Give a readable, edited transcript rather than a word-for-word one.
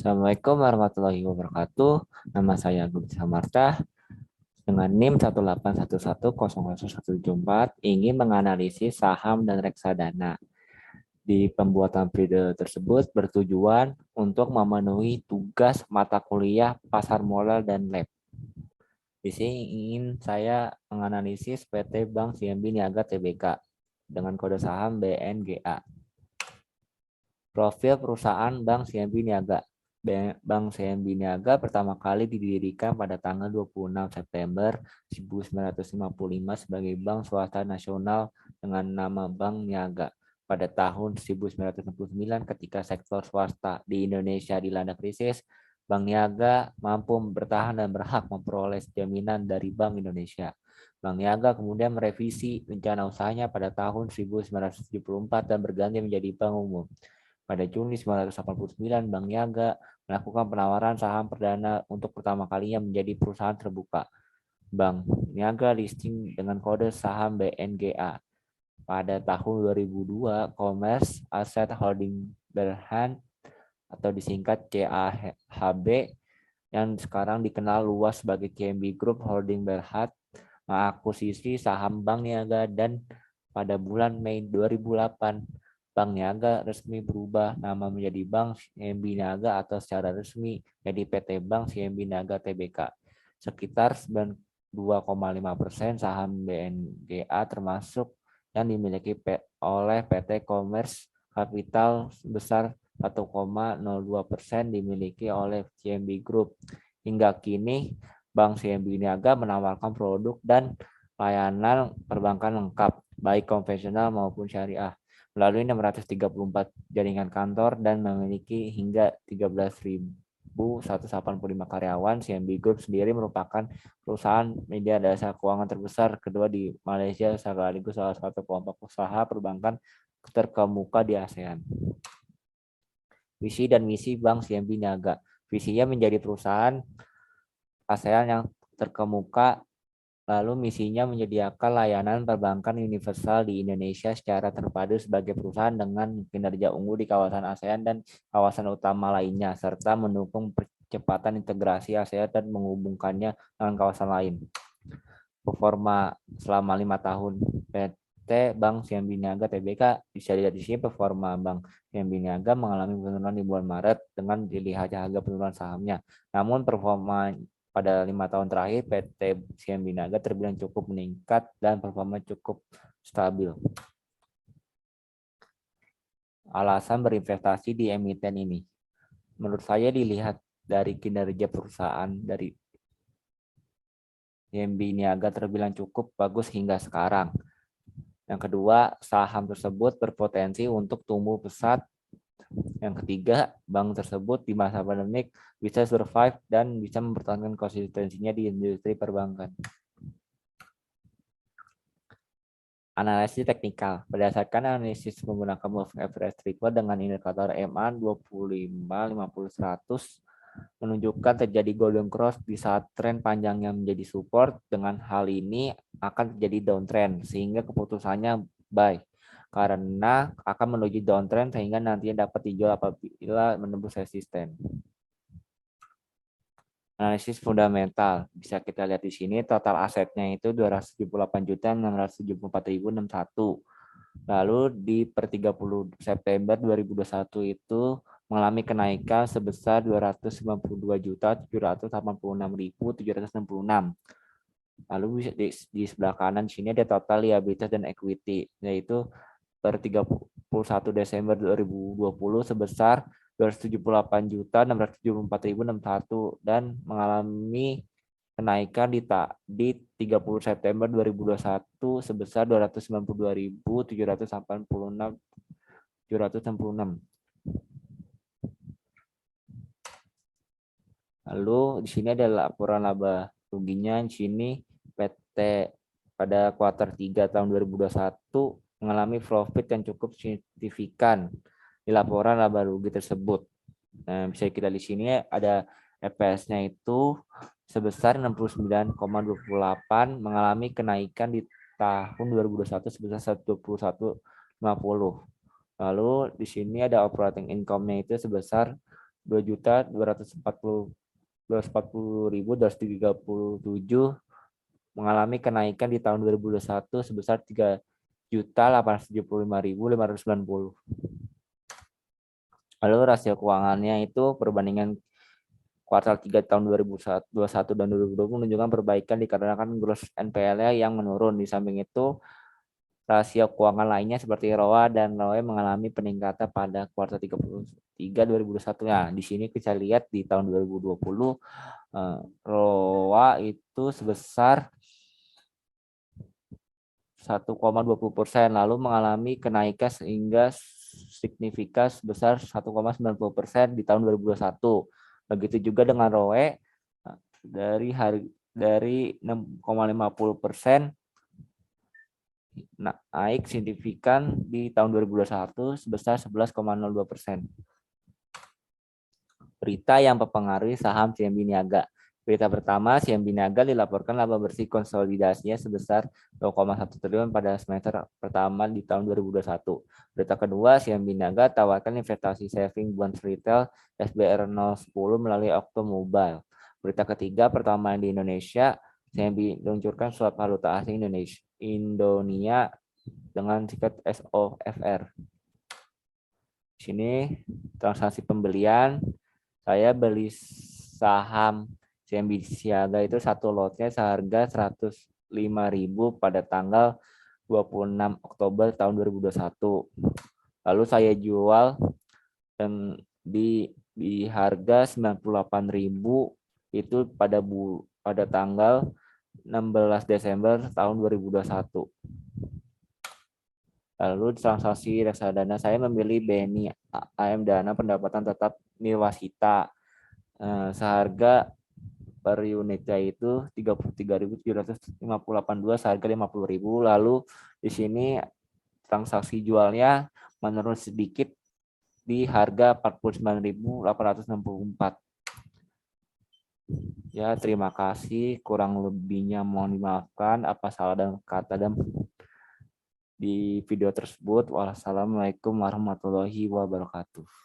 Assalamualaikum warahmatullahi wabarakatuh. Nama saya Agus Samarta dengan NIM 181100174 ingin menganalisis saham dan reksadana. Di pembuatan video tersebut bertujuan untuk memenuhi tugas mata kuliah pasar modal dan lab. Di sini ingin saya menganalisis PT Bank CIMB Niaga Tbk dengan kode saham BNGA. Profil perusahaan Bank CIMB Niaga. Bank CIMB Niaga pertama kali didirikan pada tanggal 26 September 1955 sebagai bank swasta nasional dengan nama Bank Niaga. Pada tahun 1969 ketika sektor swasta di Indonesia dilanda krisis, Bank Niaga mampu bertahan dan berhak memperoleh jaminan dari Bank Indonesia. Bank Niaga kemudian merevisi rencana usahanya pada tahun 1974 dan berganti menjadi Bank Umum. Pada Juni 1989, Bank Niaga melakukan penawaran saham perdana untuk pertama kalinya menjadi perusahaan terbuka. Bank Niaga listing dengan kode saham BNGA. Pada tahun 2002, Commerce Asset Holding Berhad atau disingkat CAHB yang sekarang dikenal luas sebagai CIMB Group Holding Berhad mengakuisisi saham Bank Niaga dan pada bulan Mei 2008 Bank Niaga resmi berubah nama menjadi Bank CIMB Niaga atau secara resmi jadi PT Bank CIMB Niaga Tbk. Sekitar 92,5% saham BNGA termasuk yang dimiliki oleh PT Commerce Capital sebesar 1,02% dimiliki oleh CIMB Group. Hingga kini Bank CIMB Niaga menawarkan produk dan layanan perbankan lengkap, baik konvensional maupun syariah, melalui 634 jaringan kantor dan memiliki hingga 13.185 karyawan. CIMB Group sendiri merupakan perusahaan media dasar keuangan terbesar kedua di Malaysia sekaligus salah satu kelompok usaha perbankan terkemuka di ASEAN. Visi dan misi Bank CIMB Niaga. Visinya menjadi perusahaan ASEAN yang terkemuka, lalu misinya menyediakan layanan perbankan universal di Indonesia secara terpadu sebagai perusahaan dengan kinerja unggul di kawasan ASEAN dan kawasan utama lainnya, serta mendukung percepatan integrasi ASEAN dan menghubungkannya dengan kawasan lain. Performa selama 5 tahun PT Bank CIMB Niaga Tbk, bisa dilihat di sini performa Bank CIMB Niaga mengalami penurunan di bulan Maret dengan dilihat harga penurunan sahamnya. Namun performa pada 5 tahun terakhir PT CIMB Niaga terbilang cukup meningkat dan performa cukup stabil. Alasan berinvestasi di emiten ini. Menurut saya dilihat dari kinerja perusahaan dari CIMB Niaga terbilang cukup bagus hingga sekarang. Yang kedua, saham tersebut berpotensi untuk tumbuh pesat. Yang ketiga, bank tersebut di masa pandemik bisa survive dan bisa mempertahankan konsistensinya di industri perbankan. Analisis teknikal. Berdasarkan analisis menggunakan moving average triplet dengan indikator MA 25, 50, 100 menunjukkan terjadi golden cross di saat tren panjangnya menjadi support. Dengan hal ini akan terjadi downtrend sehingga keputusannya buy karena akan menuju downtrend sehingga nantinya dapat dijual apabila menembus resisten. Analisis fundamental, bisa kita lihat di sini total asetnya itu 278.674.061. Lalu di per 30 September 2021 itu mengalami kenaikan sebesar 292.786.766. Lalu di sebelah kanan di sini ada total liabilitas dan equity, yaitu per 31 Desember 2020 sebesar 278.674.061 dan mengalami kenaikan di 30 September 2021 sebesar 292.786.766. Lalu di sini ada laporan laba ruginya. Di sini PT pada kuartal 3 tahun 2021 mengalami profit yang cukup signifikan di laporan laba rugi tersebut. Nah, bisa kita di sini ada EPS-nya itu sebesar 69,28 mengalami kenaikan di tahun 2021 sebesar 21,50. Lalu di sini ada operating income-nya itu sebesar 2.240.237 mengalami kenaikan di tahun 2021 sebesar 3.875.590. Lalu rasio keuangannya itu perbandingan kuartal 3 tahun 2021 dan 2020 menunjukkan perbaikan dikarenakan gross NPL-nya yang menurun. Di samping itu, rasio keuangan lainnya seperti ROA dan ROE mengalami peningkatan pada kuartal 3 2021. Nah, di sini kita lihat di tahun 2020 ROA itu sebesar 1,20%, lalu mengalami kenaikan sehingga signifikan sebesar 1,90% di tahun 2021. Begitu juga dengan ROE dari 6,50% naik signifikan di tahun 2021 sebesar 11,02%. Berita yang mempengaruhi saham CIMB Niaga. Berita pertama, CIMB Niaga dilaporkan laba bersih konsolidasinya sebesar 0,1 triliun pada semester pertama di tahun 2021. Berita kedua, CIMB Niaga tawarkan investasi saving bonds retail SBR 010 melalui Okto Mobile. Berita ketiga, pertama di Indonesia, CIMB meluncurkan swap valuta asing Indonesia dengan tiket SOFR. Di sini transaksi pembelian, saya beli saham CIMB Siaga itu satu lotnya seharga 105.000 pada tanggal 26 Oktober tahun 2021. Lalu saya jual dan di harga 98.000 itu pada tanggal 16 Desember tahun 2021. Lalu transaksi reksadana, saya memilih BNI AM Dana pendapatan tetap Nirwasita seharga per unitnya itu 33.758 seharga 50.000. Lalu di sini transaksi jualnya menurun sedikit di harga 49.864. Ya, terima kasih. Kurang lebihnya mohon dimaafkan apa salah dan kata dan di video tersebut. Wassalamualaikum warahmatullahi wabarakatuh.